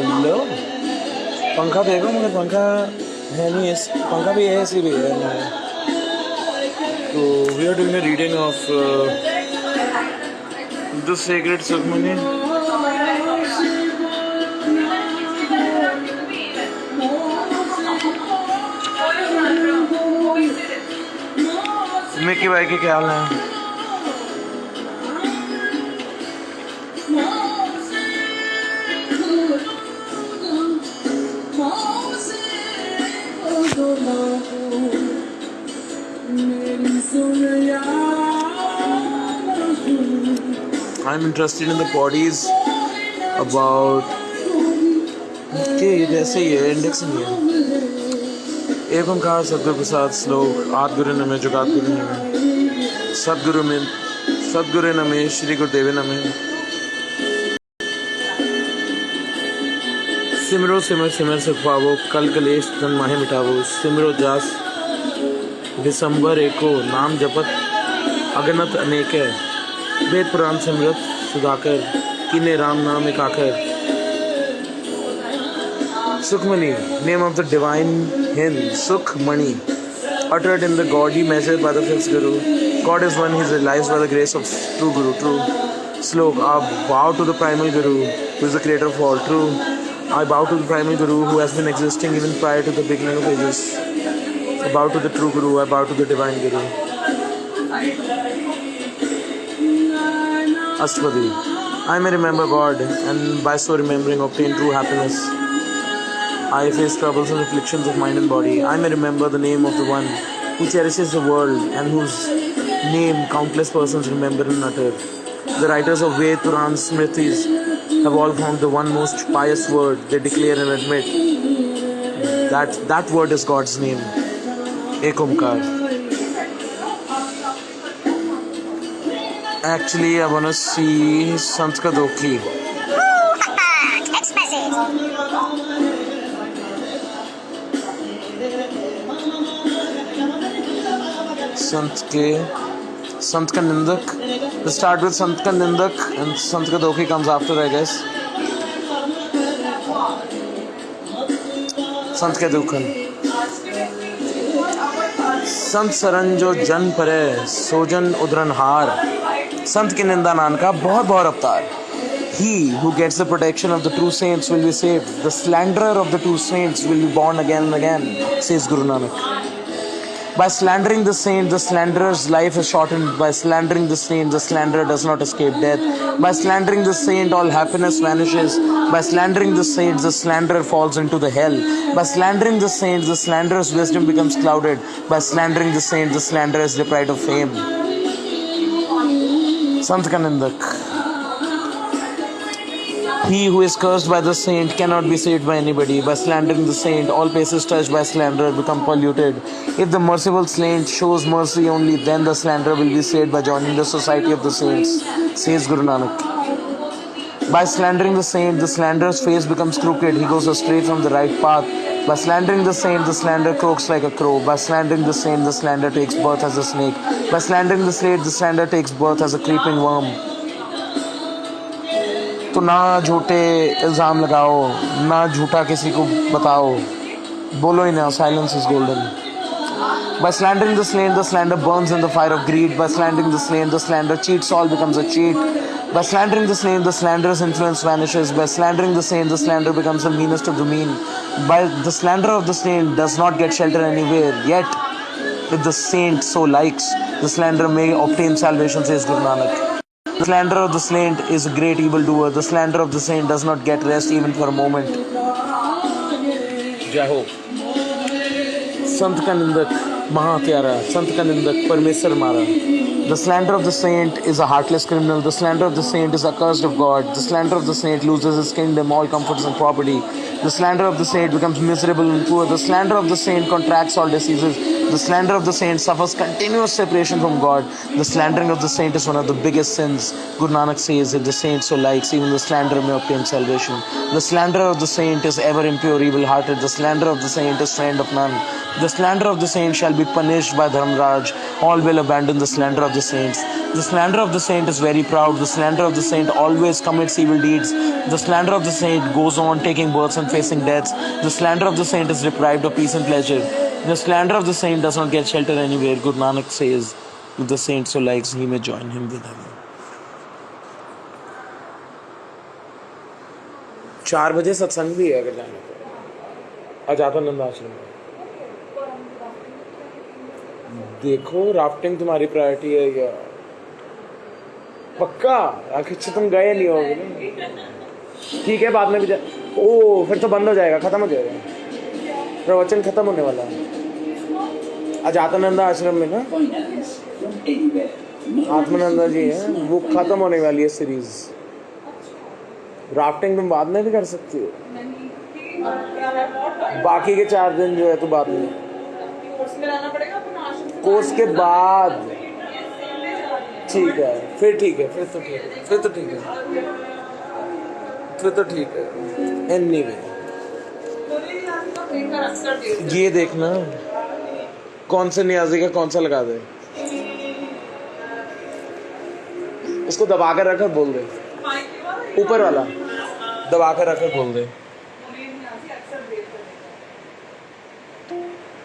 Hello. पंखा देखो, मगर पंखा है नहीं, पंखा भी है, ऐसी भी है नहीं। तो we are doing a reading of the secret Sukhmani. Mickey भाई के क्या हाल है? I'm interested in the bodies about कि जैसे ये इंडेक्स नहीं है। एक ओंकार सदगुरु प्रसाद श्लोक आदगुरु नमे जुगादगुरु नमे सदगुरु नमे श्री गुरुदेव नमे। सिमरो सिमर सिमर सुख पावो कल कलेश तन माहे मिटावो। सिमरो जास दिसंबर एको नाम जपत अगनत अनेक है। वेद पुराण सिमरत सुधाकर किने राम नाम एक आकर। Sukhmani, name of the divine hymn, Sukhmani, uttered in the gaudy measure by the fifth Guru. God is one, He is realized by the grace of true Guru. True. Slok, I bow to the primal Guru, who is the creator of all. True. I bow to the primal Guru, who has been existing even prior to the beginning of ages. I bow to the true Guru, I bow to the divine Guru. Ashtapadi, I may remember God, and by so remembering obtain true happiness. I face troubles and afflictions of mind and body. I may remember the name of the one who cherishes the world and whose name countless persons remember and utter. The writers of Ved, Puran, Smritis have all found the one most pious word they declare and admit. That word is God's name, Ek Omkar. Actually, I want to see Sant Kadokhi. Text message. संत का निंदक. Let's start with संत का निंदक and संत का दोखी comes after, I guess. संत के दुखन. संत सरंजो जन परे सोजन उदरन हार. संत की निंदा नान का बहुत बहुत अवतार. He who gets the protection of the true saints will be saved. The slanderer of the true saints will be born again and again, says Guru Nanak. By slandering the saint, the slanderer's life is shortened. By slandering the saint, the slanderer does not escape death. By slandering the saint, all happiness vanishes. By slandering the saint, the slanderer falls into the hell. By slandering the saint, the slanderer's wisdom becomes clouded. By slandering the saint, the slanderer is deprived of fame. Sant ka nindak. He who is cursed by the saint cannot be saved by anybody. By slandering the saint, all places touched by slanderer become polluted. If the merciful saint shows mercy only, then the slanderer will be saved by joining the society of the saints, says Guru Nanak. By slandering the saint, the slanderer's face becomes crooked. He goes astray from the right path. By slandering the saint, the slanderer croaks like a crow. By slandering the saint, the slanderer takes birth as a snake. By slandering the saint, the slanderer takes birth as a creeping worm. तो ना झूठे इल्ज़ाम लगाओ, ना झूठा किसी को बताओ, बोलो ही ना, silence is golden. By slandering the slain, the slander burns in the fire of greed. By slandering the slain, the slander cheats, all becomes a cheat. By slandering the slain, the slander's influence vanishes. By slandering the saint, the slander becomes the meanest of the mean. By the slander of the saint does not get shelter anywhere, yet if the saint so likes, the slanderer may obtain salvation, says Guru Nanak. The slanderer of the saint is a great evildoer. The slanderer of the saint does not get rest even for a moment. Jai Ho. संत का निंदक महात्यारा, संत का निंदक परमेश्वर मारा. The slander of the saint is a heartless criminal. The slander of the saint is accursed of God. The slander of the saint loses his kingdom, all comforts and property. The slander of the saint becomes miserable and poor. The slander of the saint contracts all diseases. The slander of the saint suffers continuous separation from God. The slandering of the saint is one of the biggest sins. Guru Nanak says, if the saint so likes, even the slanderer may obtain salvation. The slanderer of the saint is ever impure, evil-hearted. The slanderer of the saint is friend of none. The slander of the saint shall be punished by Dharmraj. All will abandon the slander of the the saints. The slander of the saint is very proud. The slander of the saint always commits evil deeds. The slander of the saint goes on taking births and facing deaths. The slander of the saint is deprived of peace and pleasure. The slander of the saint does not get shelter anywhere. Guru Nanak says, if the saint so likes, he may join him with heaven. 4 बजे सत्संग भी है अगर जाना तो अजातानंद आश्रम में. देखो राफ्टिंग तुम्हारी प्रायोरिटी है या पक्का? आखिर से तुम गए नहीं होगे ना. ठीक है बाद में भी ओ फिर तो बंद हो जाएगा, खत्म हो जाएगा, प्रवचन खत्म होने वाला है. अजातानंद आश्रम में ना आत्मानंदा जी हैं, वो खत्म होने वाली है सीरीज. राफ्टिंग तुम बाद में भी कर सकती हो, बाकी के 4 दिन जो है तो बाद में कोर्स के बाद. ठीक है फिर ठीक है, फिर तो ठीक है, फिर तो ठीक है, फिर तो ठीक है. एनीवे ये देखना कौन से नियाजी का कौन सा लगा दे. उसको दबा कर रखकर बोल दे, ऊपर वाला दबा कर रखकर बोल दे.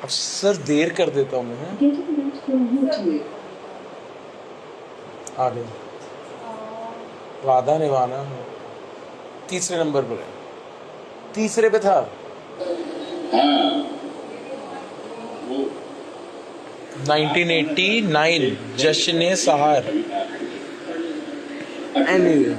अब सर देर कर देता हूँ मैं. आगे वादा निभाना 3रे नंबर पर है. 3रे पे था. 1989 जश्न सहार. Anyway,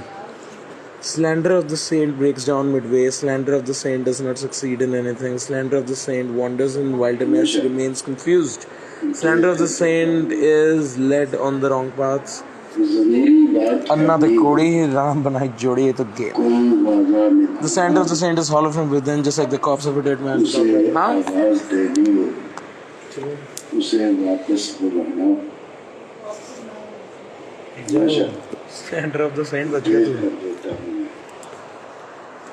slander of the saint breaks down midway. Slander of the saint does not succeed in anything. Slander of the saint wanders in wilderness, remains confused. Slander of the saint is led on the wrong paths. Anna the कोड़ी राम बनाई जोड़ी ये तो गया. The slander of the saint is hollow from within, just like the corpse of a dead man. हाँ? उसे वापस बुलाना. Slander of the saint बच गया तू.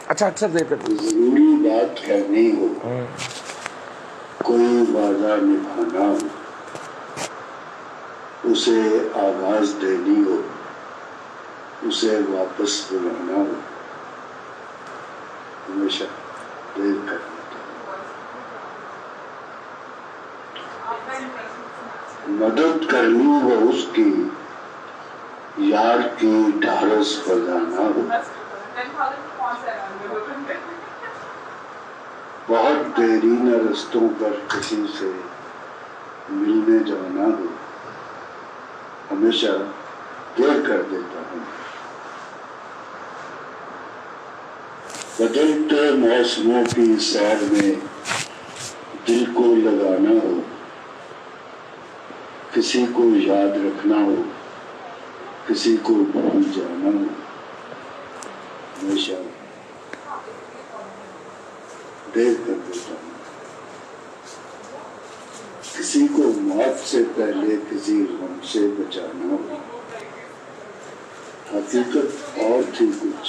अच्छा अक्सर देर करते. जरूरी बात करनी हो, कोई वादा निभाना हो, उसे आवाज देनी हो, उसे वापस बुलाना हो, हमेशा देर करना. मदद करनी हो उसकी, यार की ढारस बजाना हो. बहुत देरी न रस्तों पर किसी से मिलने जाना हो, हमेशा देर कर देता हूँ. बदलते मौसमों की सैर में दिल को लगाना हो, किसी को याद रखना हो, किसी को भूल जाना हो, हमेशा देर कर देता हूँ. किसी को मौत से पहले किसी गम से बचाना हो, हकीकत और थी कुछ,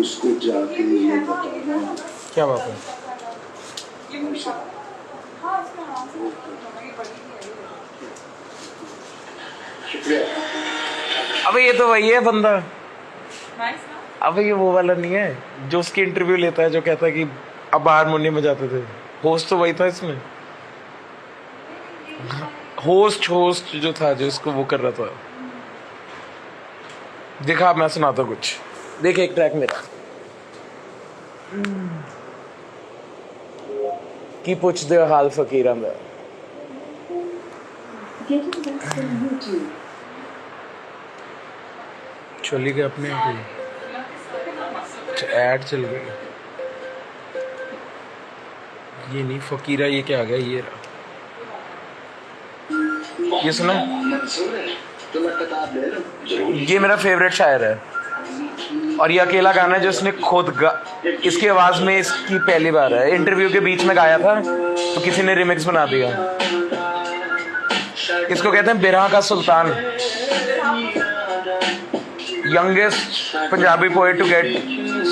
उसको जाके ये बताना हो. क्या बात है? शुक्रिया. अबे ये तो वही है बंदा. अबे ये वो वाला नहीं है जो उसकी इंटरव्यू लेता है, जो कहता है कि अब हारमोनियम में जाते थे. होस्ट तो वही था इसमें. होस्ट जो था, जो इसको वो कर रहा था. देखा मैं सुनाता कुछ. देख एक ट्रैक मेरा की पुछदे हो हाल फकीरां दा. चली गई अपने आप ही. ऐड चल गई. ये नहीं फकीरा, ये क्या आ गया? ये रहा. ये सुना, ये मेरा फेवरेट शायर है और ये अकेला गाना है जो इसने खुद इसकी आवाज में इसकी पहली बार है. इंटरव्यू के बीच में गाया था तो किसी ने रिमिक्स बना दिया. इसको कहते हैं बिरहा का सुल्तान. youngest Punjabi poet to get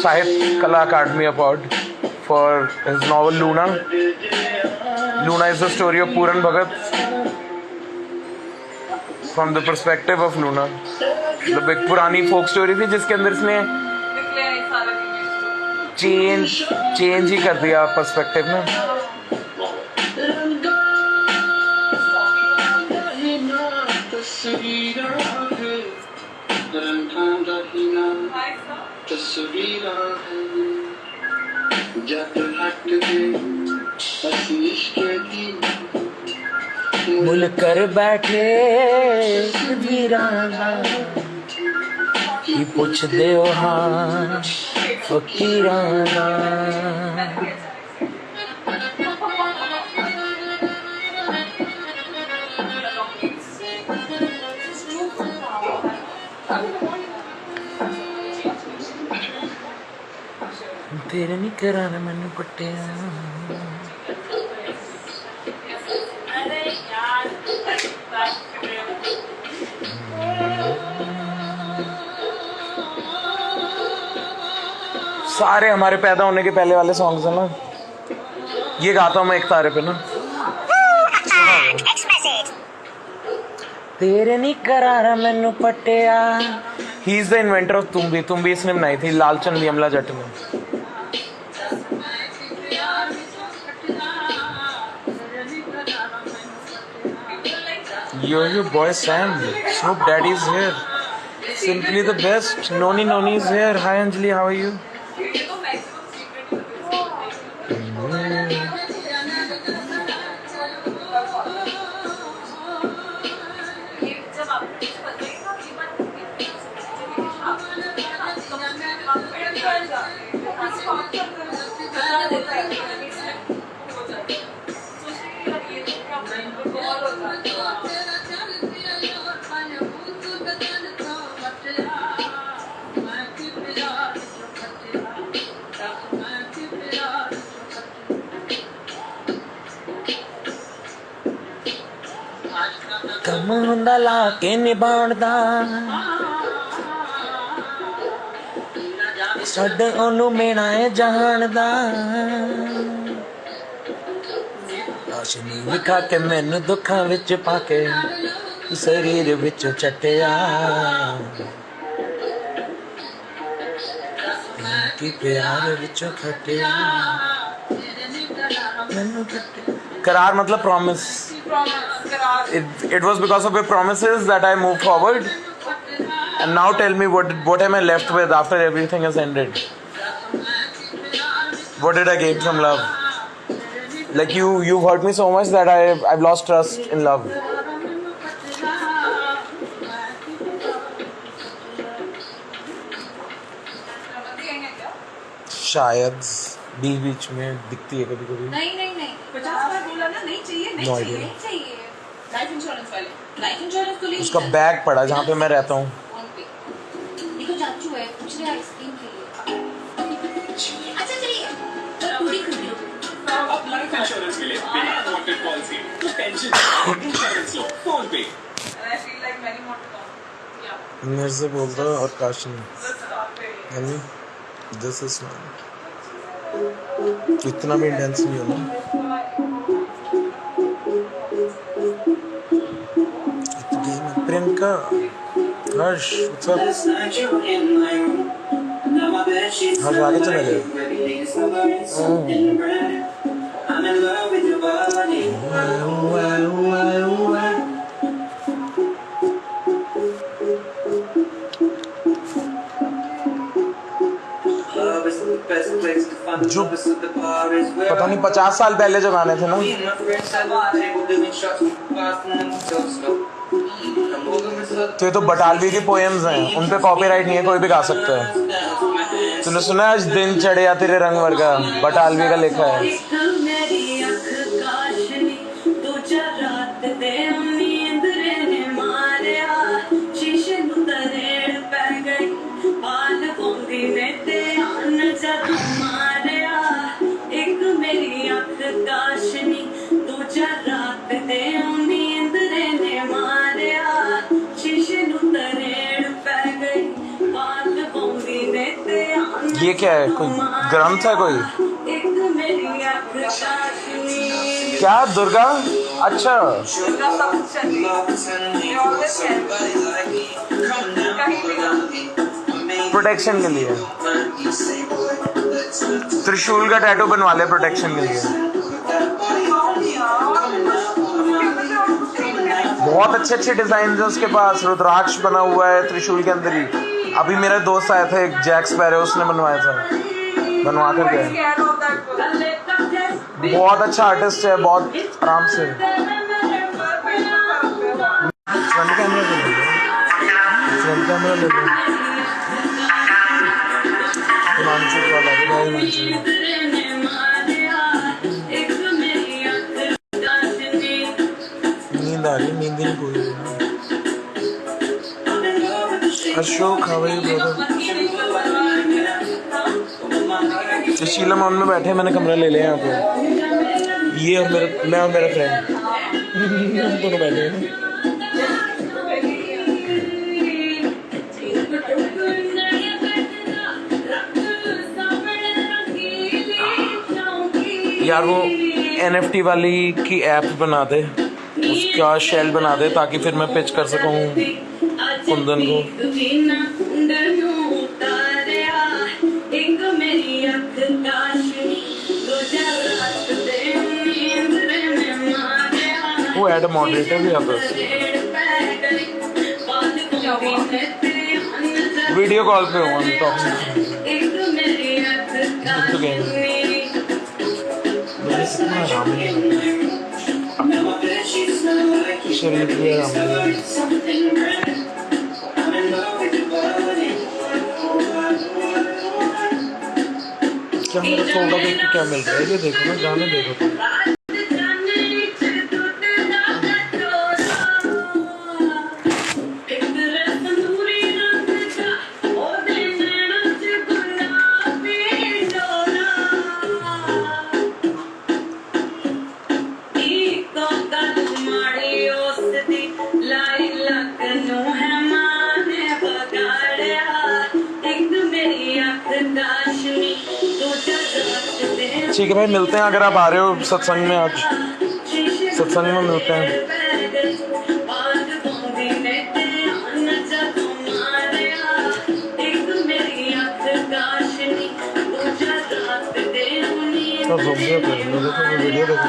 Sahit Kala Academy Award for his novel Luna. Luna is the story of Puran Bhagat. From the perspective of Luna. मतलब एक पुरानी फोक स्टोरी थी जिसके अंदर इसने चेंज ही कर दिया पर्सपेक्टिव ना। मुल कर बैठे वीराना की पुछ दे हाँ फकीराना। तेरे नहीं कराना मैनू पट्टिया। सारे हमारे पैदा होने के पहले वाले सॉन्ग्स हैं ना, ये गाता हूँ मैं एक तारे पे ना। तेरे नहीं करारा मैनू पट्टिया। He is the inventor of तुम भी इसने बनाई थी लालचंद यमला जट ने। Your boy Sam, Snoop Daddy is here. Simply the best. Noni is here. Hi Anjali, how are you? कम हुंदा ला के निभाणदा छड्ड ओनू मेना है जहान दा। आशनी लिखा के मैनू दुखां विच पाके शरीर विच चटिया। की प्यार विच खटिया मैनू खटिया। करार मतलब promise. It was because of your promises that I moved forward. And now tell me what am I left with after everything has ended? What did I gain from love? Like you've hurt me so much that I've lost trust in love. शायद बीच में दिखती है कभी कभी। नहीं 50 बार बोला ना नहीं चाहिए नहीं चाहिए। लाइफ इंश्योरेंस वाले लाइफ इंश्योरेंस तो ले। उसका बैग पड़ा जहाँ पे मैं रहता हूँ। देखो चाचू है पूछ रहे आइसक्रीम के लिए। अच्छा चलिए पूरी कर दो। अब लाइफ इंश्योरेंस के लिए बिना अनवांटेड पॉलिसी तो टेंशन इंश्योरेंस लो फोन पे। I feel like many more to come. मेरे से बोलता और काशी यानी दिस इज नॉट इतना भी इंटेंस नहीं होना। प्रियंका हर्ष हर्ष आगे चला गया। जो पता नहीं 50 साल पहले जो गाने थे ना, तो ये तो बटालवी की पोएम्स हैं, उन पे कॉपीराइट नहीं है, कोई भी गा सकता है। तूने सुना आज दिन चढ़े या तेरे रंग वर्गा, बटालवी का लिखा है। ये क्या है, कोई ग्रंथ है कोई? क्या दुर्गा? अच्छा उनका सब कुछ है। They always help. कहीं भी ना। प्रोटेक्शन के लिए त्रिशूल का टैटू बनवा ले प्रोटेक्शन के लिए। बहुत अच्छे अच्छे डिजाइन है उसके पास। रुद्राक्ष बना हुआ है त्रिशूल के अंदर ही। अभी मेरे दोस्त आए थे जैक स्पैरो, उसने बनवाया था, बनवा कर गए। बहुत अच्छा आर्टिस्ट है, बहुत आराम से। फ्रंट कैमरा ले लो, फ्रंट कैमरा ले लो। हिमांशु वाला भी भाई हिमांशु। नींद आ रही, नींद नहीं पूरी हुई ना। Ashok, how are you brother? Sheela mall में बैठे, मैंने कमरा ले लिया यहाँ पे। ये और मैं और मेरा फ्रेंड हम दोनों बैठे हैं। यार वो NFT वाली की ऐप बना दे, उसका शेल बना दे ताकि फिर मैं पिच कर सकूं कुंदन को। वो ऐड मॉडरेटर भी आता है। वीडियो कॉल पे हूँ हम टॉकिंग। शरीर भी क्या मेरा फोटो देख के क्या मिल रहा है? ये देखो ना, गाने देखो। ठीक है भाई, मिलते हैं अगर आप आ रहे हो सत्संग में। आज सत्संग में मिलते हैं। वीडियो देखो।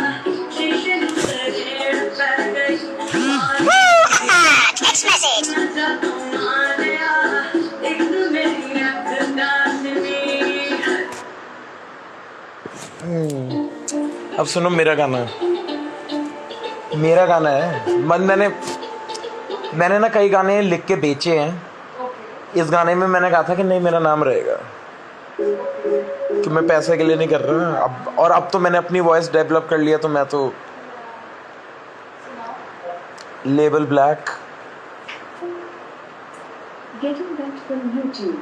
अब सुनो मेरा गाना है। मैंने ना कई गाने लिख के बेचे हैं। इस गाने में मैंने कहा था कि नहीं, मेरा नाम रहेगा, कि मैं पैसे के लिए नहीं कर रहा अब तो मैंने अपनी वॉइस डेवलप कर लिया, तो मैं तो label black. Getting that from YouTube.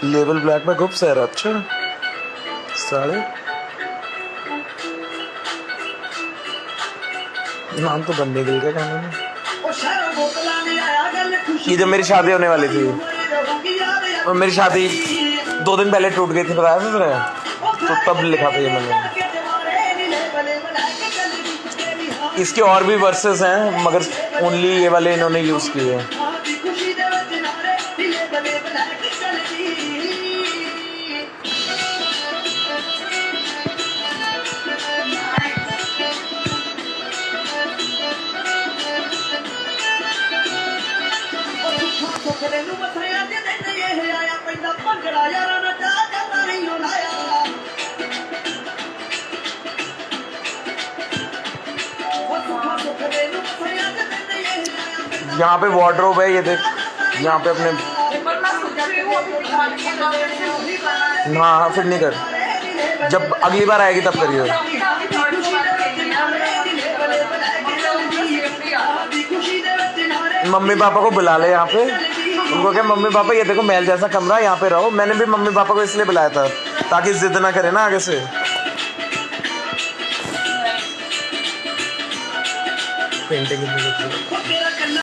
Label black में गुप्स है। अच्छा साढ़े नाम तो बनने गई क्या गाने में। ये जब मेरी शादी होने वाली थी, और मेरी शादी 2 दिन पहले टूट गई थी, बताया था तुमने, तो तब लिखा था ये मैंने। इसके और भी वर्सेस हैं, मगर ओनली ये वाले इन्होंने यूज किए हैं। यहाँ पे वार्डरोब है, ये देख, यहाँ पे अपने। हाँ फिर नहीं कर, जब अगली बार आएगी तब करियो। मम्मी पापा को बुला ले यहाँ पे, उनको क्या, मम्मी पापा ये देखो महल जैसा कमरा, यहाँ पे रहो। मैंने भी मम्मी पापा को इसलिए बुलाया था ताकि जिद ना करे ना आगे से। पेंटिंग